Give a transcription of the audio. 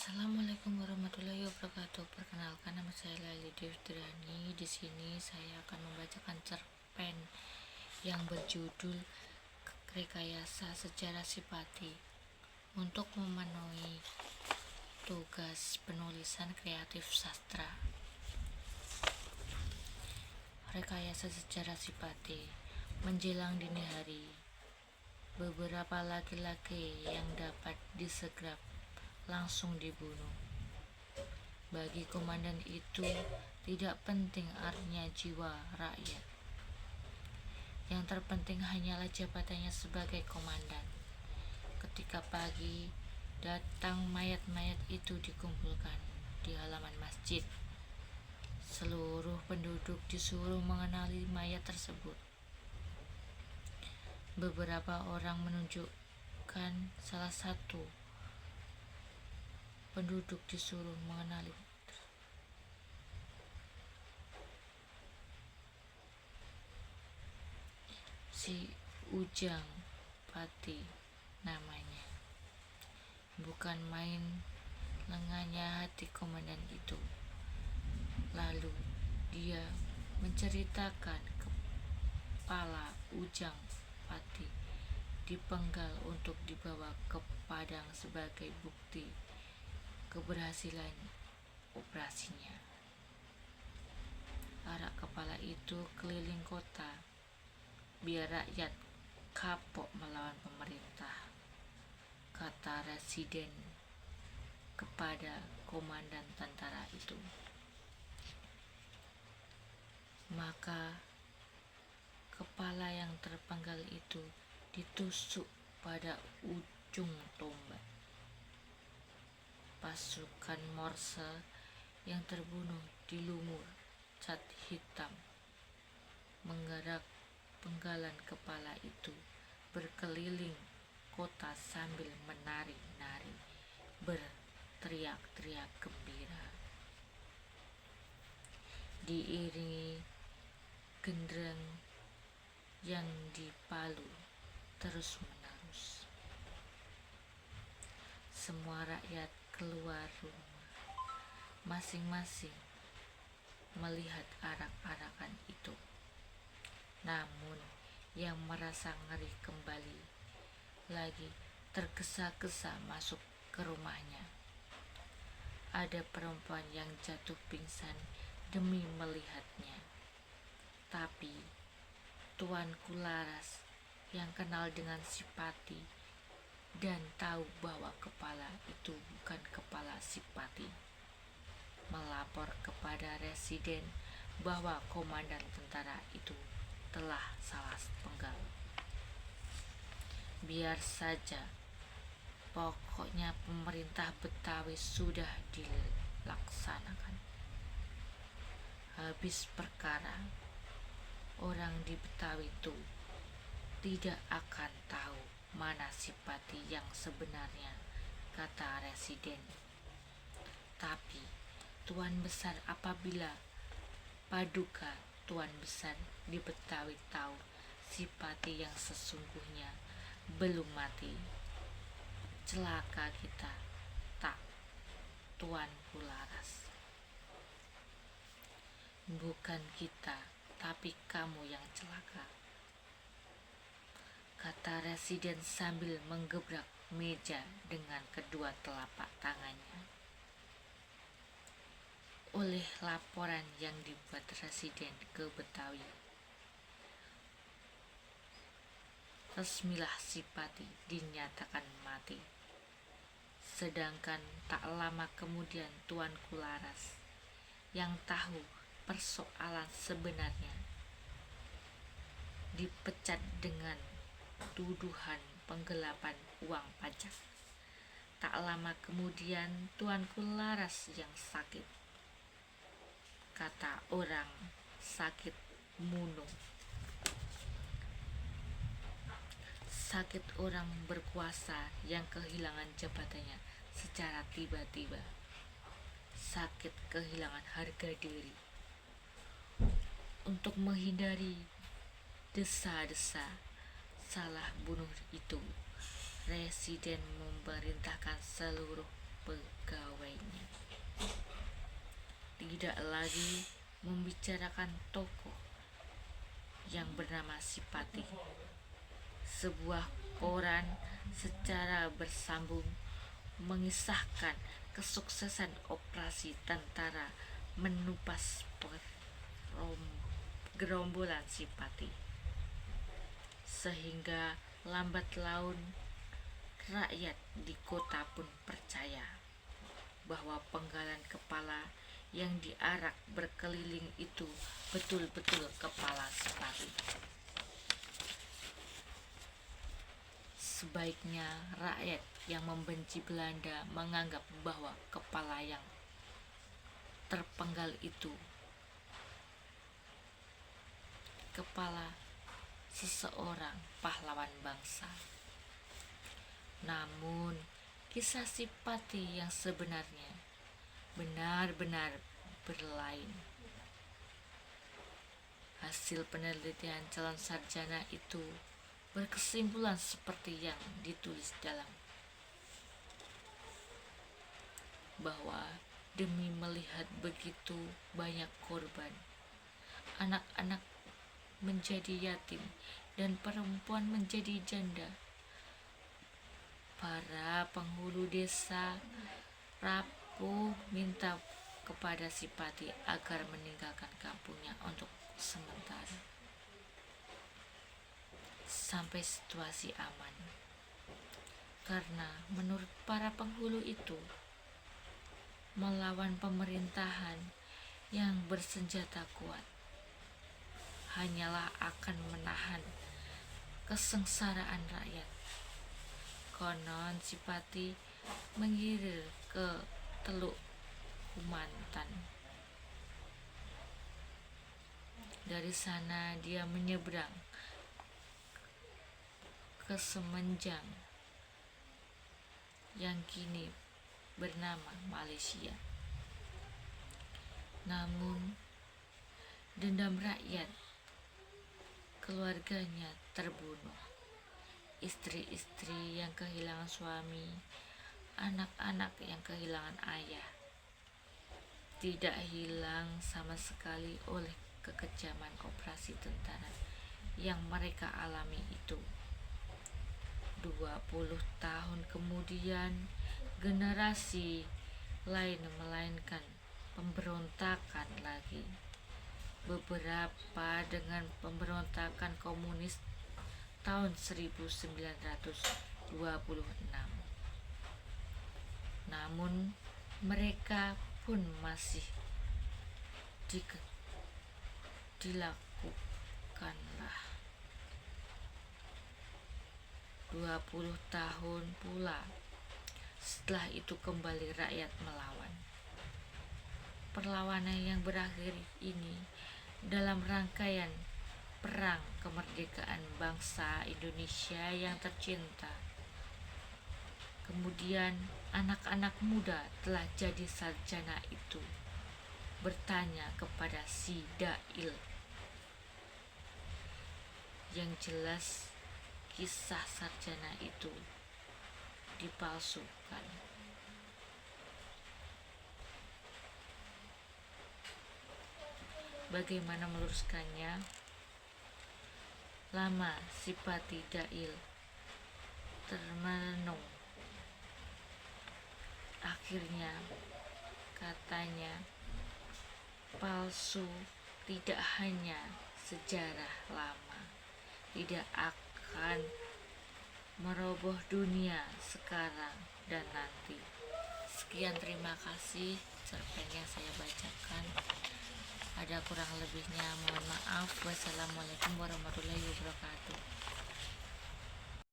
Assalamualaikum warahmatullahi wabarakatuh. Perkenalkan, nama saya Lali Devdrani. Di sini saya akan membacakan cerpen yang berjudul Rekayasa Sejarah Sipati untuk memenuhi tugas penulisan kreatif sastra. Rekayasa Sejarah Sipati. Menjelang dini hari, beberapa laki-laki yang dapat disegrap langsung dibunuh. Bagi komandan itu tidak penting artinya jiwa rakyat. Yang terpenting hanyalah jabatannya sebagai komandan. Ketika pagi datang, mayat-mayat itu dikumpulkan di halaman masjid. Seluruh penduduk disuruh mengenali mayat tersebut. Beberapa orang menunjukkan salah satu penduduk disuruh mengenali. Si Ujang Pati namanya. Bukan main lengahnya hati komandan itu. Lalu dia menceritakan kepala Ujang Pati dipenggal untuk dibawa ke Padang sebagai bukti keberhasilan operasinya. Arak kepala itu keliling kota biar rakyat kapok melawan pemerintah, kata residen kepada komandan tentara itu. Maka kepala yang terpenggal itu ditusuk pada ujung tombak. Pasukan Morse yang terbunuh di lumur cat hitam menggerak penggalan kepala itu berkeliling kota sambil menari-nari, berteriak-teriak gembira, diiringi genderang yang dipalu terus-menerus. Semua rakyat keluar rumah masing-masing melihat arak-arakan itu. Namun yang merasa ngeri kembali lagi tergesa-gesa masuk ke rumahnya. Ada perempuan yang jatuh pingsan demi melihatnya. Tapi Tuanku Laras yang kenal dengan Sipati dan tahu bahwa kepala itu bukan kepala Sipati, melapor kepada residen bahwa komandan tentara itu telah salah penggal. Biar saja, pokoknya pemerintah Betawi sudah dilaksanakan. Habis perkara, orang di Betawi itu tidak akan tahu mana Sipati yang sebenarnya, kata residen. Tapi Tuan Besar, apabila Paduka Tuan Besar di Betawi tahu Sipati yang sesungguhnya belum mati, celaka kita, tak, Tuanku Laras. Bukan kita, tapi kamu yang celaka, kata residen sambil menggebrak meja dengan kedua telapak tangannya. Oleh laporan yang dibuat residen ke Betawi, resmilah Sipati dinyatakan mati. Sedangkan tak lama kemudian Tuanku Laras yang tahu persoalan sebenarnya dipecat dengan tuduhan penggelapan uang pajak. Tak lama kemudian Tuanku Laras yang sakit. Kata orang sakit muno. Sakit orang berkuasa yang kehilangan jabatannya secara tiba-tiba. Sakit kehilangan harga diri. Untuk menghindari desa-desa salah bunuh itu, residen memerintahkan seluruh pegawainya. Tidak lagi membicarakan tokoh yang bernama Sipati. Sebuah koran secara bersambung mengisahkan kesuksesan operasi tentara menupas gerombolan Sipati, sehingga lambat laun rakyat di kota pun percaya bahwa penggalan kepala yang diarak berkeliling itu betul-betul kepala Sipati. Sebaiknya rakyat yang membenci Belanda menganggap bahwa kepala yang terpenggal itu kepala seseorang pahlawan bangsa. Namun, kisah Sipati yang sebenarnya benar-benar berlain. Hasil penelitian calon sarjana itu berkesimpulan seperti yang ditulis dalam, bahwa demi melihat begitu banyak korban, anak-anak menjadi yatim dan perempuan menjadi janda, para penghulu desa rapuh minta kepada Sipati agar meninggalkan kampungnya untuk sementara sampai situasi aman, karena menurut para penghulu itu, melawan pemerintahan yang bersenjata kuat hanyalah akan menahan kesengsaraan rakyat. Konon Sipati mengirir ke Teluk Kumantan. Dari sana dia menyeberang ke Semenjang yang kini bernama Malaysia. Namun dendam rakyat, keluarganya terbunuh, istri-istri yang kehilangan suami, anak-anak yang kehilangan ayah, tidak hilang sama sekali oleh kekejaman operasi tentara yang mereka alami itu. 20 tahun kemudian, generasi lain melainkan pemberontakan lagi. Beberapa dengan pemberontakan komunis tahun 1926. Namun mereka pun masih dilakukanlah. 20 tahun pula setelah itu kembali rakyat melawan. Perlawanan yang berakhir ini dalam rangkaian perang kemerdekaan bangsa Indonesia yang tercinta. Kemudian anak-anak muda telah jadi sarjana itu bertanya kepada si Dail. Yang jelas kisah sarjana itu dipalsukan. Bagaimana meluruskannya? Lama Sipati Dail termenung. Akhirnya katanya, palsu tidak hanya sejarah lama, tidak akan meroboh dunia sekarang dan nanti. Sekian, terima kasih cerpen yang saya bacakan. Ada kurang lebihnya mohon maaf. Wassalamualaikum warahmatullahi wabarakatuh.